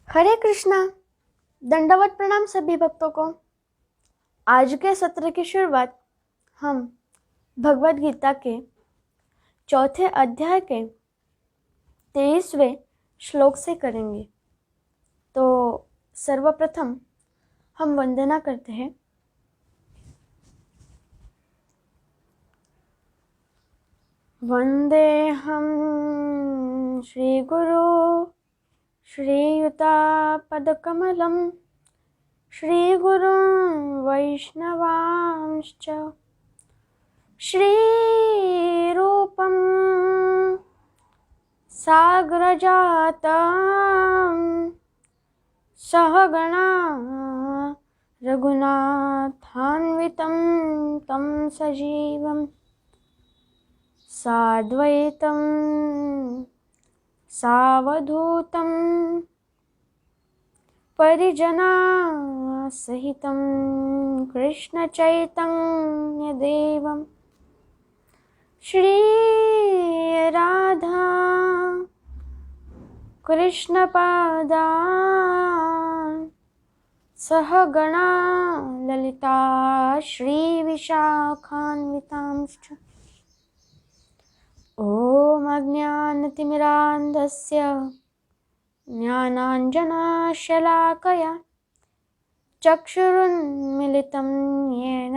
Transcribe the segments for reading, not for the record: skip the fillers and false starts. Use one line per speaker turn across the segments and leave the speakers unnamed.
हरे कृष्णा। दंडवत प्रणाम सभी भक्तों को। आज के सत्र की शुरुआत हम भगवत गीता के चौथे अध्याय के 23वें श्लोक से करेंगे। तो सर्वप्रथम हम वंदना करते हैं। वंदे हम श्री गुरु श्रीयुतापदकमलं श्रीगुरुं वैष्णवांश्च श्रीरूपं साग्रजातं सहगणा रघुनाथान्वितं तं सजीवं साद्वैतं सावधूतं परिजना सहितं कृष्णचैतन्यदेवं श्री राधा कृष्णपादान् सहगणा ललिता श्रीविशाखान्वितांश्च। ॐ अज्ञानतिमिरान्धस्य ज्ञानाञ्जनशलाकया चक्षुरुन्मिलितं येन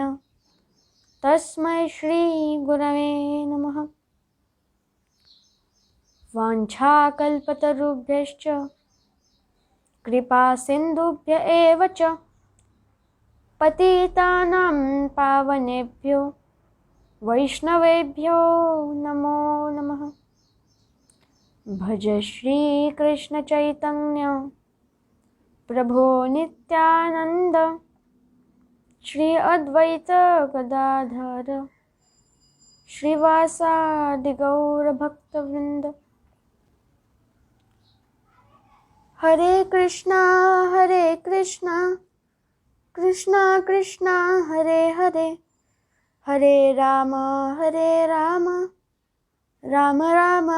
तस्मै श्रीगुरवे नमः। वाञ्छाकल्पतरुभ्यश्च कृपासिन्धुभ्य एव च पतितानां पावनेभ्यो वैष्णवेभ्यो नमो नमः। भज श्रीकृष्ण चैतन्य प्रभो नित्यानंद श्री अद्वैत गदाधर श्रीवासादि गौर भक्तवृंद। हरे कृष्णा कृष्णा कृष्णा हरे हरे, हरे राम राम राम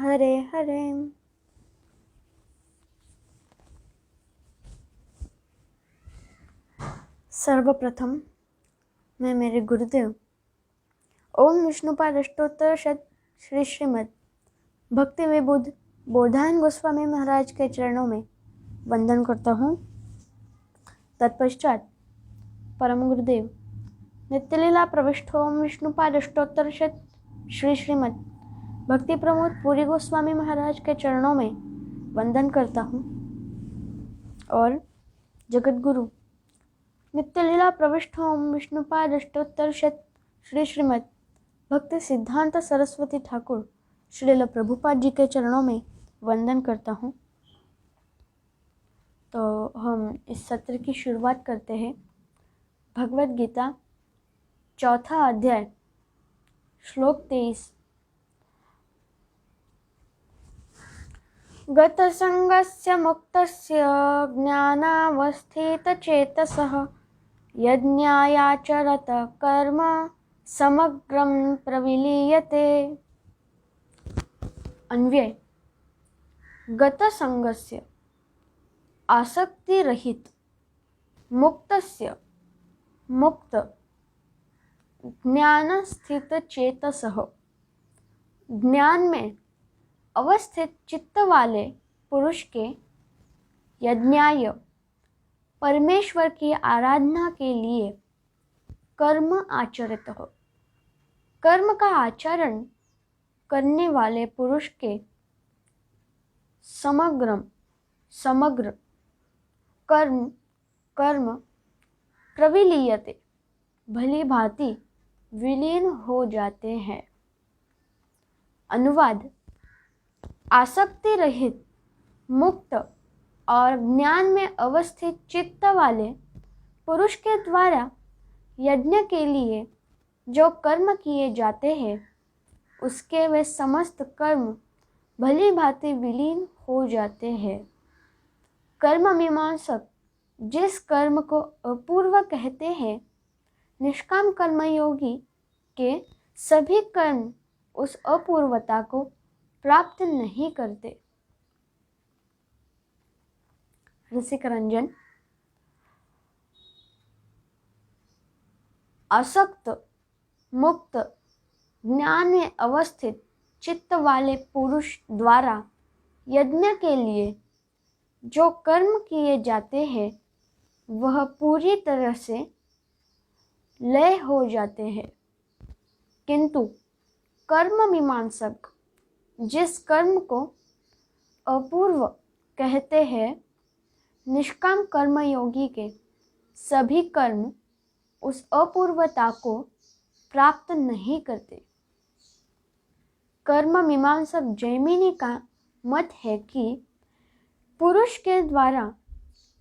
हरे हरे। सर्वप्रथम मैं मेरे गुरुदेव ओम विष्णुपाद अष्टोत्तर शत श्री श्रीमद् भक्ति विबुध बोधायन गोस्वामी महाराज के चरणों में वंदन करता हूँ। तत्पश्चात परम गुरुदेव नित्यलीला प्रविष्ट ओम विष्णुपाद अष्टोत्तर शत श्री श्रीमद् भक्ति प्रमोद पुरी गोस्वामी महाराज के चरणों में वंदन करता हूँ और जगत गुरु नित्यलीला प्रविष्ट ओम विष्णुपाद अष्टोत्तर शत श्री श्रीमद् भक्ति सिद्धांत सरस्वती ठाकुर श्रील प्रभुपाद जी के चरणों में वंदन करता हूँ। तो हम इस सत्र की शुरुआत करते हैं। भगवत गीता चौथा अध्याय श्लोक 23। गतसंगस्य मुक्तस्य ज्ञानावस्थितचेतसः यज्ञायाचरत कर्म समग्रं प्रविलीयते। अन्वय। गतसंगस्य आसक्ति रहित, मुक्तस्य मुक्त, ज्ञान स्थित चेतसः ज्ञान में अवस्थित चित्त वाले पुरुष के यज्ञाय परमेश्वर की आराधना के लिए कर्म आचरित हो, कर्म का आचरण करने वाले पुरुष के समग्र कर्म प्रविलीयते भली भांति विलीन हो जाते हैं। अनुवाद। आसक्ति रहित, मुक्त और ज्ञान में अवस्थित चित्त वाले पुरुष के द्वारा यज्ञ के लिए जो कर्म किए जाते हैं उसके वे समस्त कर्म भली भांति विलीन हो जाते हैं। कर्म मीमांसक जिस कर्म को अपूर्व कहते हैं, निष्काम कर्मयोगी के सभी कर्म उस अपूर्वता को प्राप्त नहीं करते। रसिक रंजन। आसक्त मुक्त ज्ञान में अवस्थित चित्त वाले पुरुष द्वारा यज्ञ के लिए जो कर्म किए जाते हैं वह पूरी तरह से लय हो जाते हैं, किंतु कर्म मीमांसक जिस कर्म को अपूर्व कहते हैं, निष्काम कर्मयोगी के सभी कर्म उस अपूर्वता को प्राप्त नहीं करते। कर्म मीमांसक जैमिनी का मत है कि पुरुष के द्वारा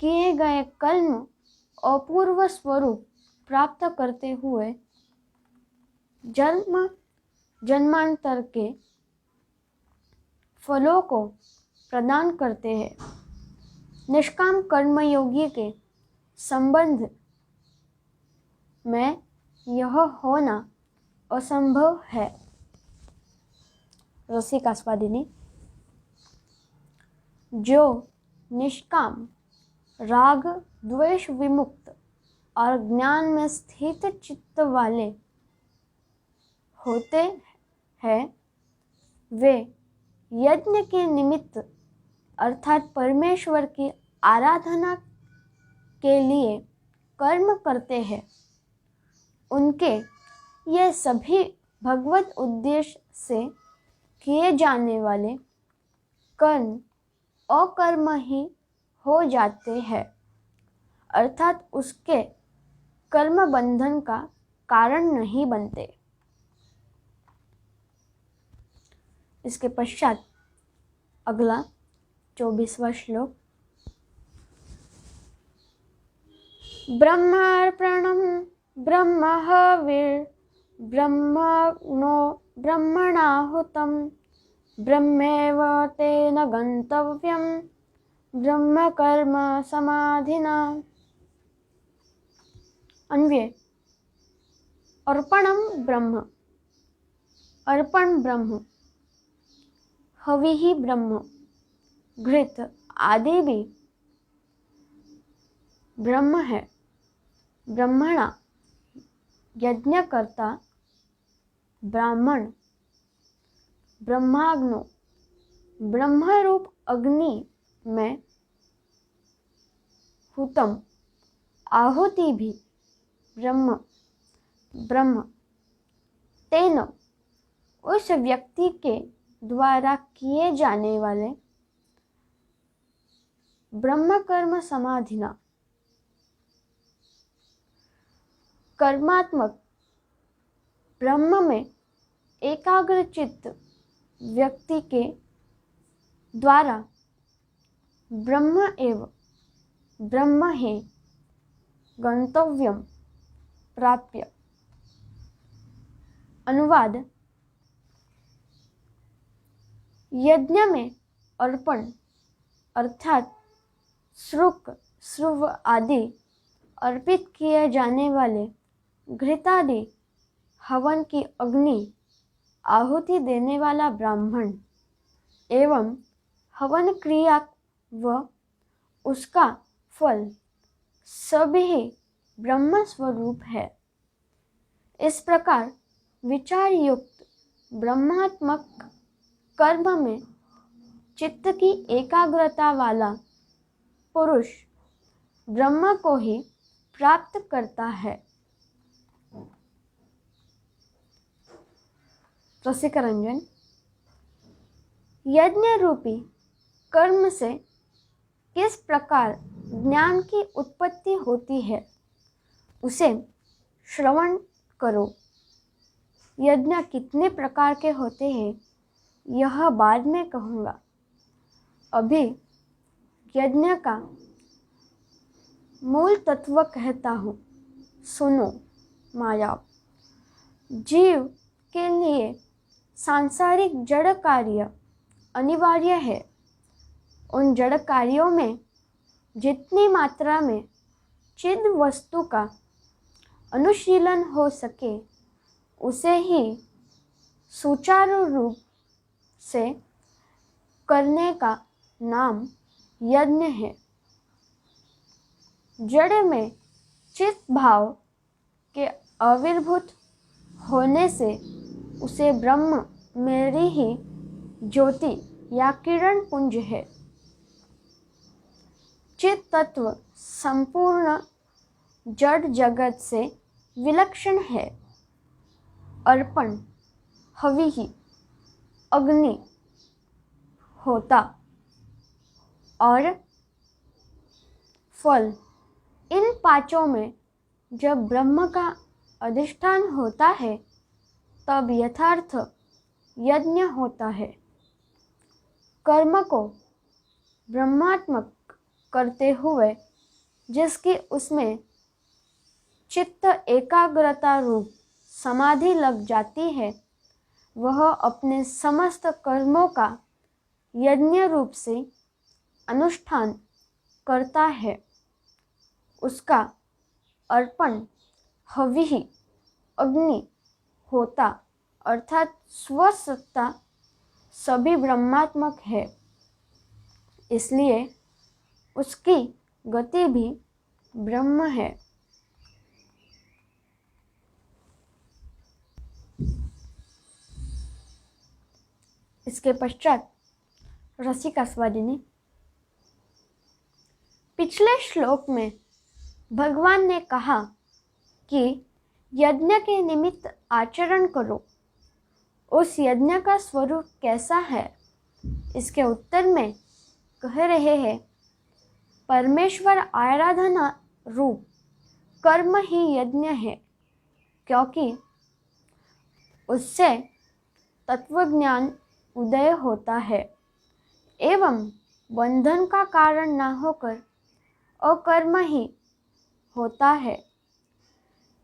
किए गए कर्म अपूर्व स्वरूप प्राप्त करते हुए जन्म जन्मांतर के फलों को प्रदान करते हैं। निष्काम कर्मयोगी के संबंध में यह होना असंभव है। रसिक आस्वादिनी। जो निष्काम राग द्वेष विमुक्त और ज्ञान में स्थित चित्त वाले होते हैं, वे यज्ञ के निमित्त अर्थात परमेश्वर की आराधना के लिए कर्म करते हैं। उनके ये सभी भगवत उद्देश्य से किए जाने वाले कर्म अकर्म ही हो जाते हैं, अर्थात उसके कर्म बंधन का कारण नहीं बनते। इसके पश्चात अगला 24वां श्लोक। ब्रह्मार्पणम ब्रह्म हविर् ब्रह्मणो ब्रह्मणाहुतम ब्रह्मेव तेन गंतव्यम ब्रह्म कर्म समाधिना। अन्वय। अर्पणम ब्रह्म, अर्पण ब्रह्म, हवि ब्रह्म, घृत आदि भी ब्रह्म है। ब्रह्मणा यज्ञकर्ता ब्राह्मण, ब्रह्माग्नो ब्रह्मरूप अग्नि में हुतम आहुति भी ब्रह्म, ब्रह्म तेन उस व्यक्ति के द्वारा किए जाने वाले ब्रह्म कर्म समाधिना, कर्मात्मक ब्रह्म में एकाग्र चित्त व्यक्ति के द्वारा ब्रह्म एव ब्रह्म है गंतव्यम प्राप्य। अनुवाद। यज्ञ में अर्पण अर्थात श्रुक श्रुव आदि अर्पित किए जाने वाले घृतादि हवन की अग्नि आहुति देने वाला ब्राह्मण एवं हवन क्रिया व उसका फल सभी ब्रह्म स्वरूप है। इस प्रकार विचार युक्त ब्रह्मात्मक कर्म में चित्त की एकाग्रता वाला पुरुष ब्रह्म को ही प्राप्त करता है। रसिक रंजन। यज्ञ रूपी कर्म से किस प्रकार ज्ञान की उत्पत्ति होती है उसे श्रवण करो। यज्ञ कितने प्रकार के होते हैं यह बाद में कहूँगा। अभी यज्ञ का मूल तत्व कहता हूँ, सुनो। माया जीव के लिए सांसारिक जड़ कार्य अनिवार्य है। उन जड़ कार्यों में जितनी मात्रा में चिद वस्तु का अनुशीलन हो सके उसे ही सुचारू रूप से करने का नाम यज्ञ है। जड़ में चित भाव के आविर्भूत होने से उसे ब्रह्म मेरी ही ज्योति या किरण पुंज है। चित तत्व संपूर्ण जड़ जगत से विलक्षण है। अर्पण हवि अग्नि होता और फल, इन पांचों में जब ब्रह्म का अधिष्ठान होता है तब यथार्थ यज्ञ होता है। कर्म को ब्रह्मात्मक करते हुए जिसकी उसमें चित्त एकाग्रता रूप समाधि लग जाती है, वह अपने समस्त कर्मों का यज्ञ रूप से अनुष्ठान करता है। उसका अर्पण हवि अग्नि होता अर्थात स्वसत्ता सभी ब्रह्मात्मक है, इसलिए उसकी गति भी ब्रह्म है। इसके पश्चात रसिका स्वादिनी। पिछले श्लोक में भगवान ने कहा कि यज्ञ के निमित्त आचरण करो। उस यज्ञ का स्वरूप कैसा है? इसके उत्तर में कह रहे हैं, परमेश्वर आराधना रूप कर्म ही यज्ञ है, क्योंकि उससे तत्वज्ञान उदय होता है एवं बंधन का कारण न होकर अकर्म ही होता है।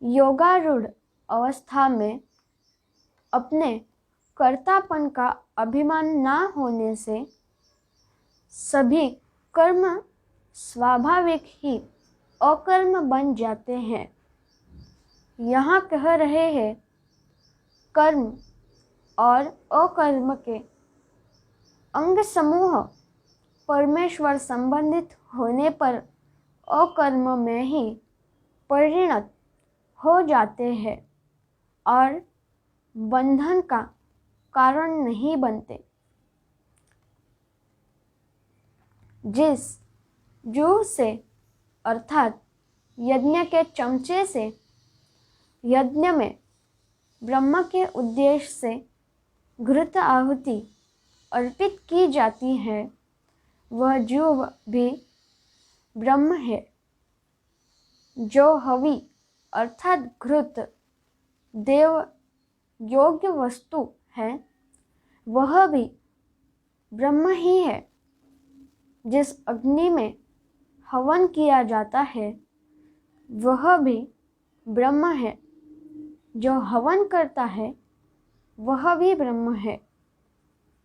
योगारूढ़ अवस्था में अपने कर्तापन का अभिमान न होने से सभी कर्म स्वाभाविक ही अकर्म बन जाते हैं। यहाँ कह रहे हैं, कर्म और अकर्म के अंग समूह परमेश्वर संबंधित होने पर अकर्म में ही परिणत हो जाते हैं और बंधन का कारण नहीं बनते। जिस जूह से अर्थात यज्ञ के चमचे से यज्ञ में ब्रह्म के उद्देश्य से घृत आहुति अर्पित की जाती है, वह जूह भी ब्रह्म है। जो हवि अर्थात घृत देव योग्य वस्तु है, वह भी ब्रह्म ही है। जिस अग्नि में हवन किया जाता है, वह भी ब्रह्म है। जो हवन करता है, वह भी ब्रह्म है।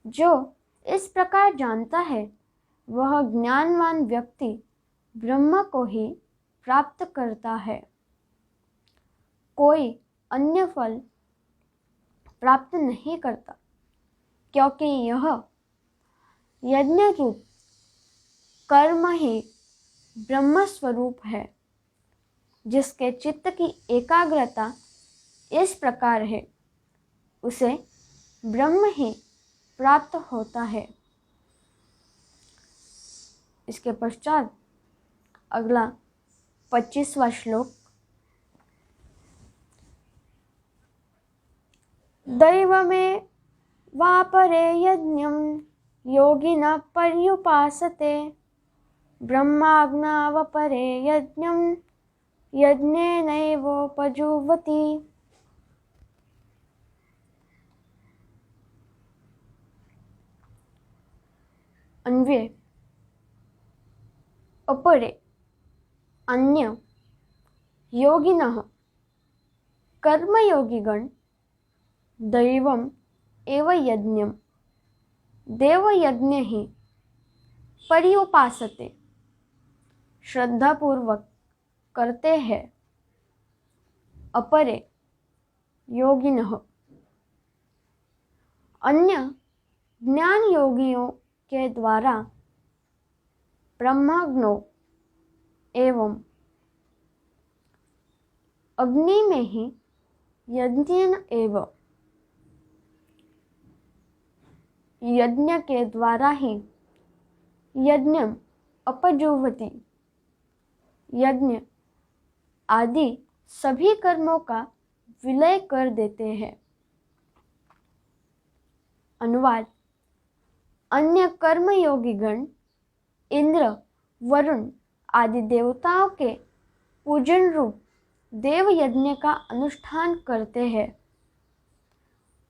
जो इस प्रकार जानता है, वह ज्ञानवान व्यक्ति ब्रह्म को ही प्राप्त करता है। कोई अन्य फल प्राप्त नहीं करता, क्योंकि यह यज्ञ रूप कर्म ही ब्रह्म स्वरूप है। जिसके चित्त की एकाग्रता इस प्रकार है, उसे ब्रह्म ही प्राप्त होता है। इसके पश्चात अगला 25वां श्लोक। दैवमे वापरे यज्ञं योगिनः पर्युपासते ब्रह्माज्ञावपरे यज्ञं यज्ञेनैवोपजुह्वति। अन्वय। अपरे अन्य योगिनः कर्मयोगिगण दैवम एव यज्ञम देवयज्ञ ही पर्युपासते श्रद्धापूर्वक करते हैं। अपरे योगिनः अन्य ज्ञान योगियों के द्वारा ब्रह्मज्ञों एवं अग्नि में ही यज्ञेन एव, यज्ञ के द्वारा ही यज्ञम अपजुह्वति, यज्ञ आदि सभी कर्मों का विलय कर देते हैं। अनुवाद: अन्य कर्मयोगी गण इंद्र, वरुण आदि देवताओं के पूजन रूप देव यज्ञ का अनुष्ठान करते हैं।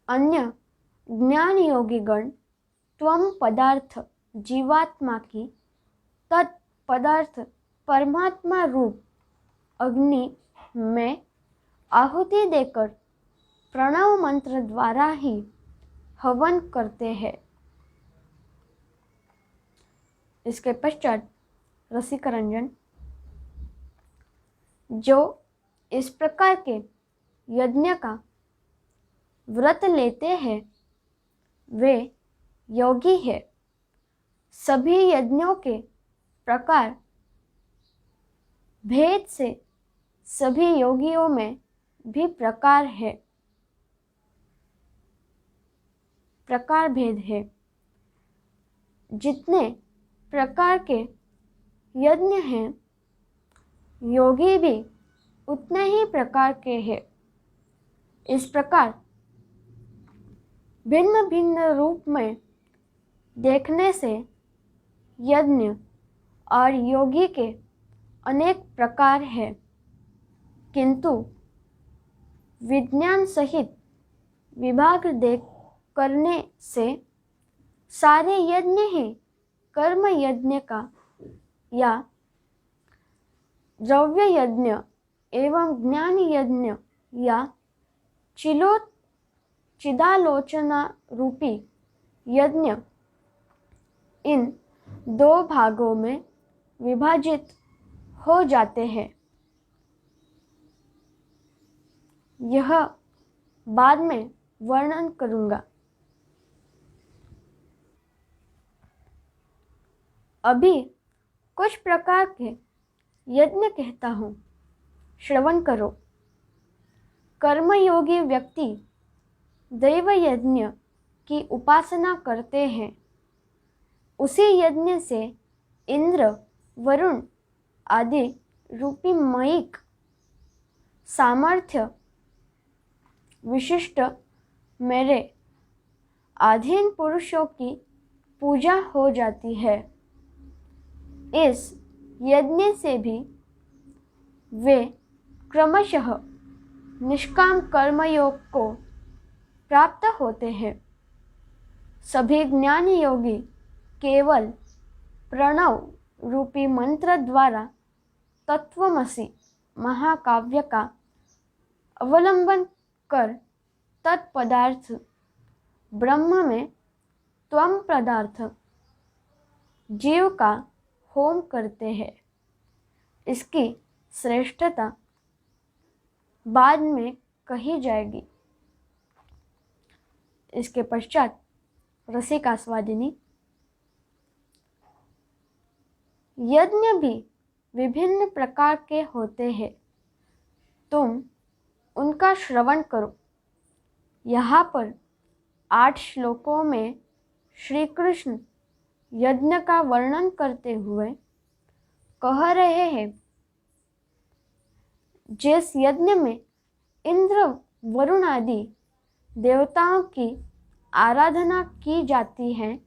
अन्य ज्ञान योगी गण त्वम पदार्थ जीवात्मा की तत्पदार्थ परमात्मा रूप अग्नि में आहुति देकर प्रणव मंत्र द्वारा ही हवन करते हैं। इसके पश्चात रसिक रंजन: जो इस प्रकार के यज्ञ का व्रत लेते हैं वे योगी है। सभी यज्ञों के प्रकार भेद से सभी योगियों में भी प्रकार भेद है। जितने प्रकार के यज्ञ हैं योगी भी उतने ही प्रकार के हैं। इस प्रकार भिन्न भिन्न रूप में देखने से यज्ञ और योगी के अनेक प्रकार हैं, किंतु विज्ञान सहित विभाग देख करने से सारे यज्ञ ही कर्म यज्ञ का या द्रव्य यज्ञ एवं ज्ञान यज्ञ या चिदालोचना रूपी यज्ञ इन दो भागों में विभाजित हो जाते हैं। यह बाद में वर्णन करूंगा। अभी कुछ प्रकार के यज्ञ कहता हूँ, श्रवण करो। कर्मयोगी व्यक्ति दैव यज्ञ की उपासना करते हैं। उसी यज्ञ से इंद्र, वरुण आदि रूपी मयिक सामर्थ्य विशिष्ट मेरे अधीन पुरुषों की पूजा हो जाती है। इस यज्ञ से भी वे क्रमशः निष्काम कर्मयोग को प्राप्त होते हैं। सभी ज्ञान योगी केवल प्रणव रूपी मंत्र द्वारा तत्वमसि महाकाव्य का अवलंबन कर तत्पदार्थ ब्रह्म में त्वम पदार्थ जीव का होम करते हैं। इसकी श्रेष्ठता बाद में कही जाएगी। इसके पश्चात रसिकास्वादिनी: यज्ञ भी विभिन्न प्रकार के होते हैं, तुम उनका श्रवण करो। यहाँ पर 8 श्लोकों में श्री कृष्ण यज्ञ का वर्णन करते हुए कह रहे हैं, जिस यज्ञ में इंद्र, वरुण आदि देवताओं की आराधना की जाती है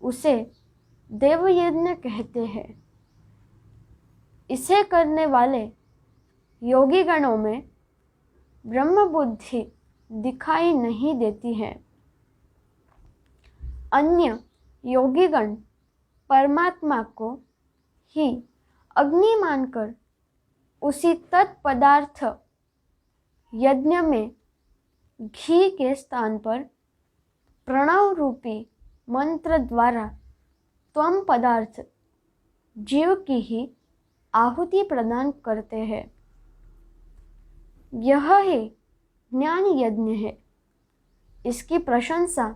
उसे देव यज्ञ कहते हैं। इसे करने वाले योगी गणों में ब्रह्म बुद्धि दिखाई नहीं देती है। अन्य योगीगण परमात्मा को ही अग्नि मानकर उसी तत्पदार्थ यज्ञ में घी के स्थान पर प्रणव रूपी मंत्र द्वारा त्वम पदार्थ जीव की ही आहुति प्रदान करते हैं। यह ही ज्ञान यज्ञ है। इसकी प्रशंसा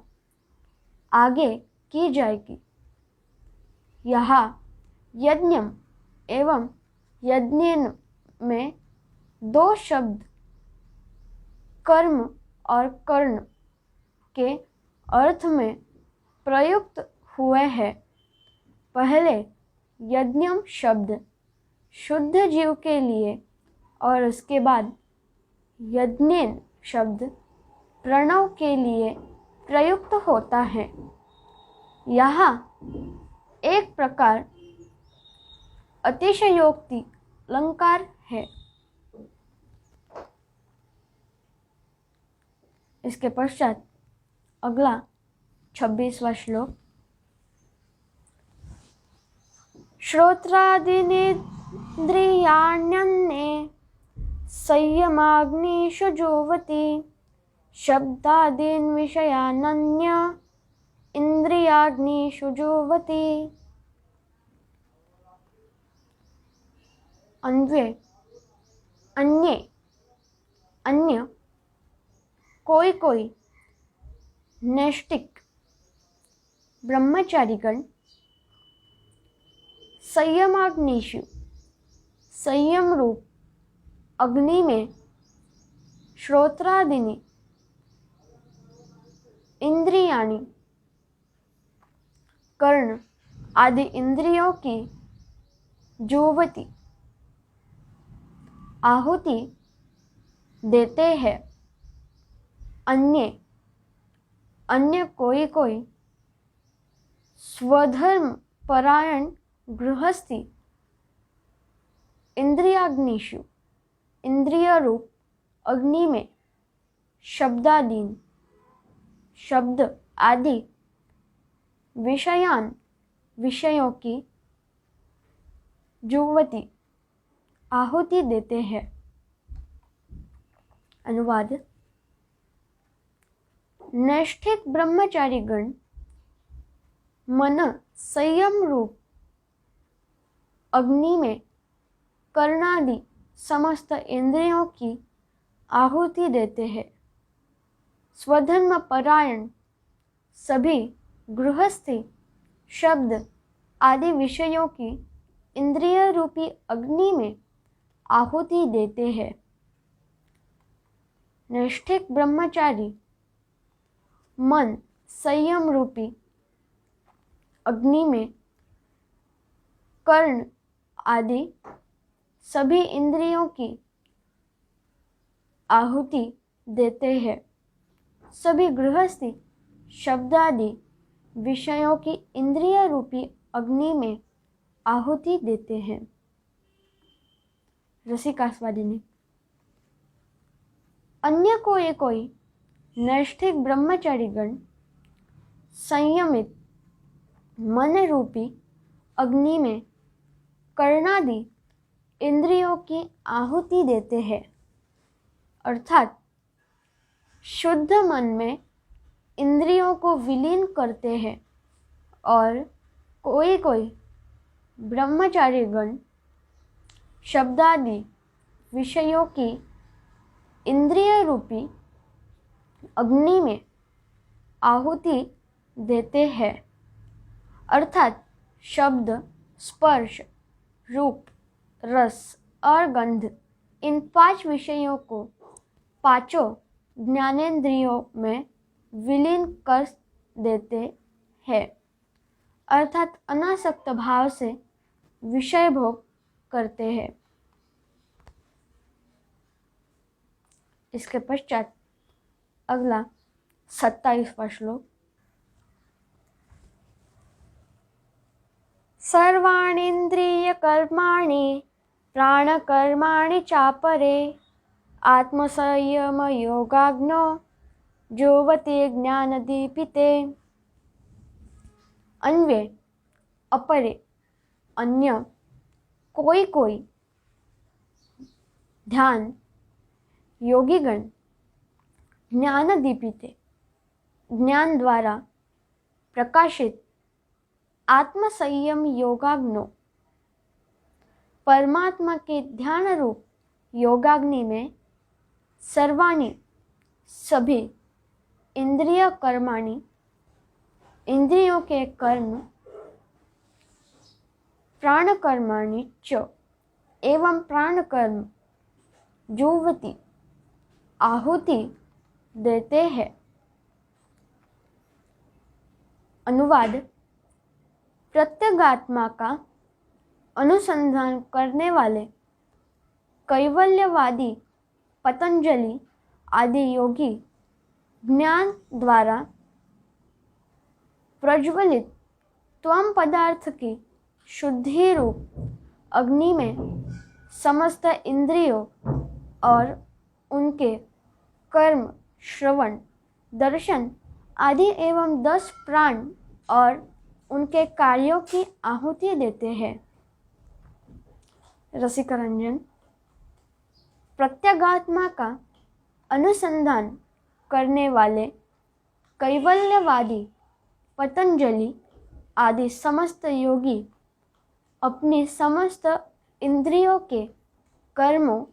आगे की जाएगी। यहाँ यज्ञम एवं यज्ञेन में दो शब्द कर्म और कर्ण के अर्थ में प्रयुक्त हुए हैं। पहले यज्ञम शब्द शुद्ध जीव के लिए और उसके बाद यज्ञेन शब्द प्रणव के लिए प्रयुक्त होता है। यहाँ एक प्रकार अतिशयोक्ति अलंकार है। इसके पश्चात अगला 26वां श्लोक। श्रोत्रादीनिन्द्रियाण्यन्ये संयमाग्निषु जुह्वति शब्दादीन् विषयानन्य इंद्रियाग्निषु जुह्वति। अन्य कोई नैष्ठिक ब्रह्मचारीगण संयमाग्निषु संयम रूप अग्नि में श्रोत्रादीनि इंद्रियाणि कर्ण आदि इंद्रियों की जुह्वति आहुति देते हैं। अन्य कोई स्वधर्म परायण गृहस्थी इंद्रियाग्निषु इंद्रिय रूप अग्नि में शब्दादीन शब्द आदि विषयों की जुह्वति आहुति देते हैं। अनुवाद। नैष्ठिक ब्रह्मचारीगण मन संयम रूप अग्नि में कर्णादि समस्त इंद्रियों की आहुति देते हैं। स्वधर्म परायण सभी गृहस्थी शब्द आदि विषयों की इंद्रिय रूपी अग्नि में आहुति देते हैं। नैष्ठिक ब्रह्मचारी मन संयम रूपी अग्नि में कर्ण आदि सभी इंद्रियों की आहुति देते हैं। सभी गृहस्थी शब्दादि विषयों की इंद्रिय रूपी अग्नि में आहुति देते हैं। रसिकास्वादिनी। अन्य कोई नैष्ठिक ब्रह्मचारीगण संयमित मन रूपी अग्नि में कर्णादि इंद्रियों की आहुति देते हैं, अर्थात शुद्ध मन में इंद्रियों को विलीन करते हैं। और कोई ब्रह्मचारीगण शब्दादि विषयों की इंद्रिय रूपी अग्नि में आहुति देते हैं, अर्थात शब्द स्पर्श रूप रस और गंध इन 5 विषयों को पांचों ज्ञानेंद्रियों में विलीन कर देते हैं, अर्थात अनासक्त भाव से विषय भोग करते हैं। इसके पश्चात अगला 27वां श्लोक। सर्वाणीन्द्रिय कर्माणि प्राणकर्माणि चापरे आत्मसंयम योगाग्नो जुह्वति ज्ञानदीपिते। अन्वय। अपरे अन्य कोई ध्यान योगीगण ज्ञान दीपिते ज्ञान द्वारा प्रकाशित आत्मसंयम योगाग्नो परमात्मा के ध्यान रूप योगाग्नि में सर्वाणि सभी इंद्रिय कर्माणि इंद्रियों के कर्म प्राण कर्माणि च एवं प्राण कर्म युवती आहुति देते हैं। अनुवाद: प्रत्यगात्मा का अनुसंधान करने वाले कैवल्यवादी पतंजलि आदि योगी ज्ञान द्वारा प्रज्वलित त्वम पदार्थ की शुद्धि रूप अग्नि में समस्त इंद्रियों और उनके कर्म, श्रवण, दर्शन आदि एवं 10 प्राण और उनके कार्यों की आहुति देते हैं। रसिकरंजन: प्रत्यगात्मा का अनुसंधान करने वाले कैवल्यवादी पतंजलि आदि समस्त योगी अपनी समस्त इंद्रियों के कर्मों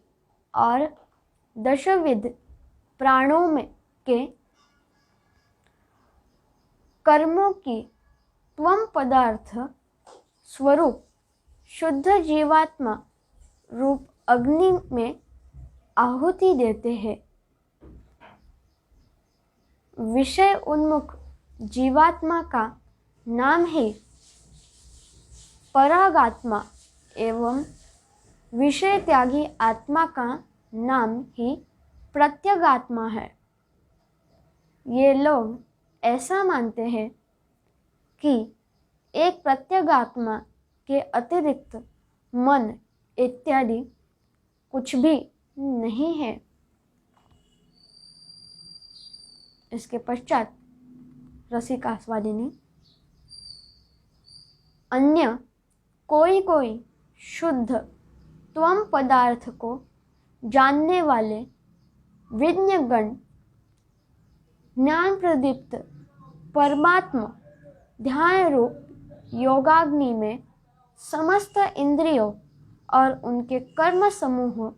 और दशविध प्राणों में के कर्मों की त्वम पदार्थ स्वरूप शुद्ध जीवात्मा रूप अग्नि में आहुति देते हैं। विषय उन्मुख जीवात्मा का नाम ही परागात्मा एवं विषय त्यागी आत्मा का नाम ही प्रत्यगात्मा है। ये लोग ऐसा मानते हैं कि एक प्रत्यगात्मा के अतिरिक्त मन इत्यादि कुछ भी नहीं है। इसके पश्चात रसिकास्वादिनी: अन्य कोई शुद्ध त्वम पदार्थ को जानने वाले विज्ञगण ज्ञान प्रदीप्त परमात्मा ध्यान रूप योगाग्नि में समस्त इंद्रियों और उनके कर्म समूह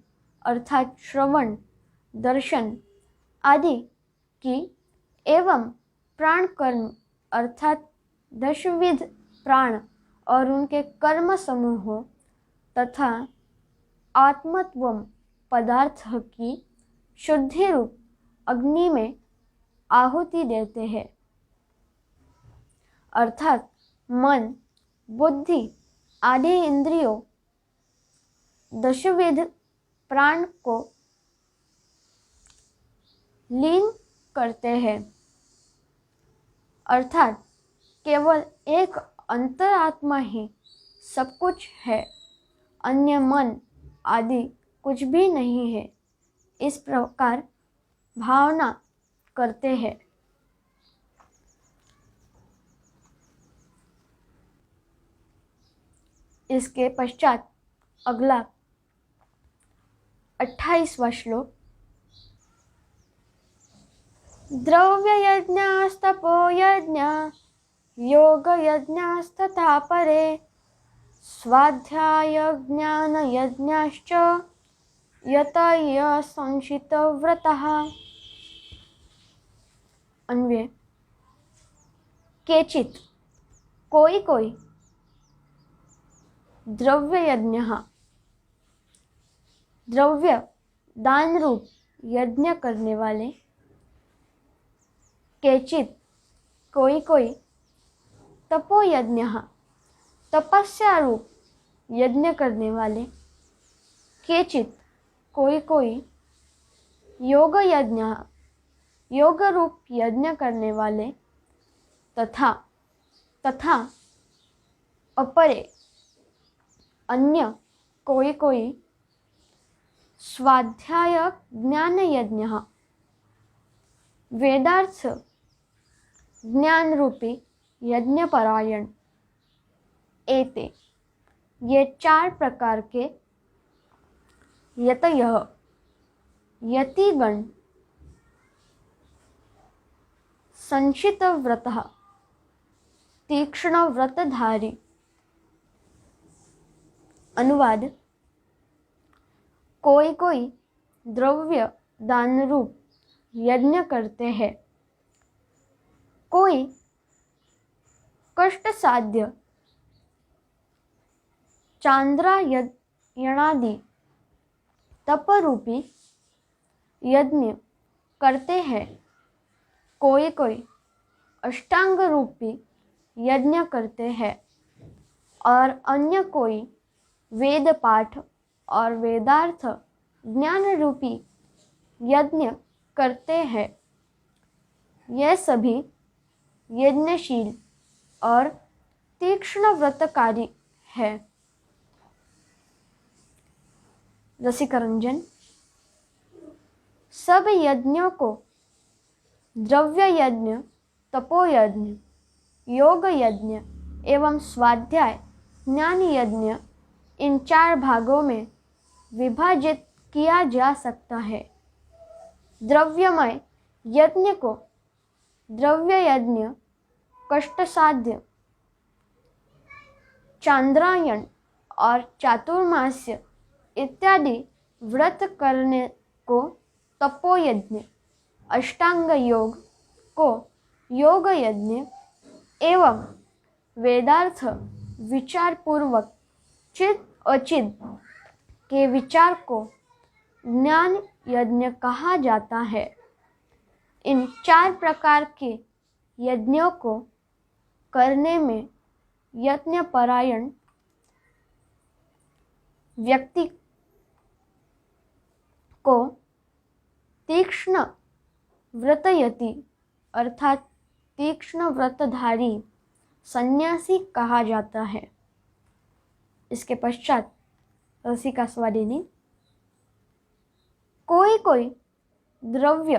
अर्थात श्रवण, दर्शन आदि की एवं प्राण कर्म अर्थात 10 प्राण और उनके कर्म समूह तथा आत्मत्वम पदार्थ की शुद्धि रूप अग्नि में आहुति देते हैं। अर्थात मन, बुद्धि आदि इंद्रियों 10 प्राण को लीन करते हैं। अर्थात केवल एक अंतरात्मा ही सब कुछ है, अन्य मन आदि कुछ भी नहीं है। इस प्रकार भावना करते हैं। इसके पश्चात अगला 28वां श्लोक: द्रव्य यज्ञास्तपो यज्ञ योग यज्ञास्तथा परे स्वाध्याय ज्ञान यज्ञाश्च यतय संशित व्रतः। अन्वय: केचित कोई द्रव्य यज्ञ द्रव्य दान रूप यज्ञ करने वाले, केचित कोई तपो यज्ञ तपस्या रूप यज्ञ करने वाले, केचित कोई योग यज्ञ योग रूप यज्ञ करने वाले, तथा अपरे अन्य कोई स्वाध्याय ज्ञान यज्ञ वेदार्थ ज्ञान रूपी यज्ञ परायण। एते ये 4 प्रकार के यतयः यतिगण संशित व्रतः तीक्ष्ण व्रतधारी। अनुवाद: कोई द्रव्य दान रूप यज्ञ करते हैं, कोई कष्ट साध्य चांद्रायणादि तप रूपी यज्ञ करते हैं, कोई कोई अष्टांग रूपी यज्ञ करते हैं और अन्य कोई वेद पाठ और वेदार्थ ज्ञान रूपी यज्ञ करते हैं। यह सभी यज्ञशील और तीक्ष्ण व्रतकारी है। रसिकरंजन, सब यज्ञों को द्रव्य यज्ञ, तपोयज्ञ, योग यज्ञ एवं स्वाध्याय ज्ञान यज्ञ, इन 4 भागों में विभाजित किया जा सकता है। द्रव्यमय यज्ञ को द्रव्य यज्ञ, कष्टसाध्य, चांद्रायण और चातुर्मास्य इत्यादि व्रत करने को तपोयज्ञ, अष्टांग योग को योग यज्ञ एवं वेदार्थ विचार पूर्वक चिद अचिद के विचार को ज्ञान यज्ञ कहा जाता है। इन 4 प्रकार के यज्ञों को करने में यज्ञ परायण व्यक्ति को तीक्ष्ण व्रतयति अर्थात तीक्ष्ण व्रतधारी सन्यासी कहा जाता है। इसके पश्चात रसिका स्वादिनी, कोई कोई द्रव्य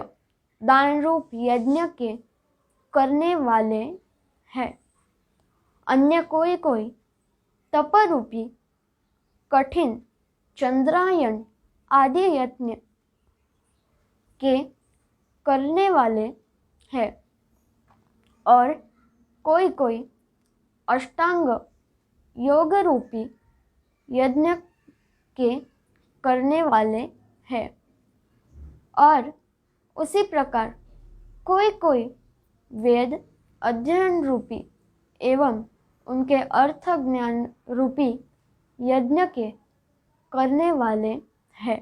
दान रूप यज्ञ के करने वाले हैं, अन्य कोई कोई तप रूपी कठिन चंद्रायण आदि यज्ञ के करने वाले हैं और कोई कोई अष्टांग योग रूपी यज्ञ के करने वाले हैं और उसी प्रकार कोई कोई वेद अध्ययन रूपी एवं उनके अर्थ ज्ञान रूपी यज्ञ के करने वाले हैं।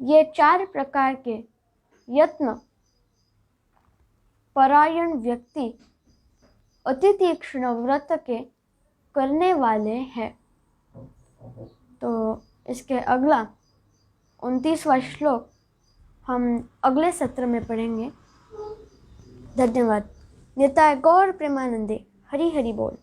ये 4 प्रकार के यत्न परायण व्यक्ति अति तीक्ष्ण व्रत के करने वाले हैं। तो इसके अगला 29वां श्लोक हम अगले सत्र में पढ़ेंगे। धन्यवाद। निताय गौर प्रेमानंदे। हरि हरि बोल।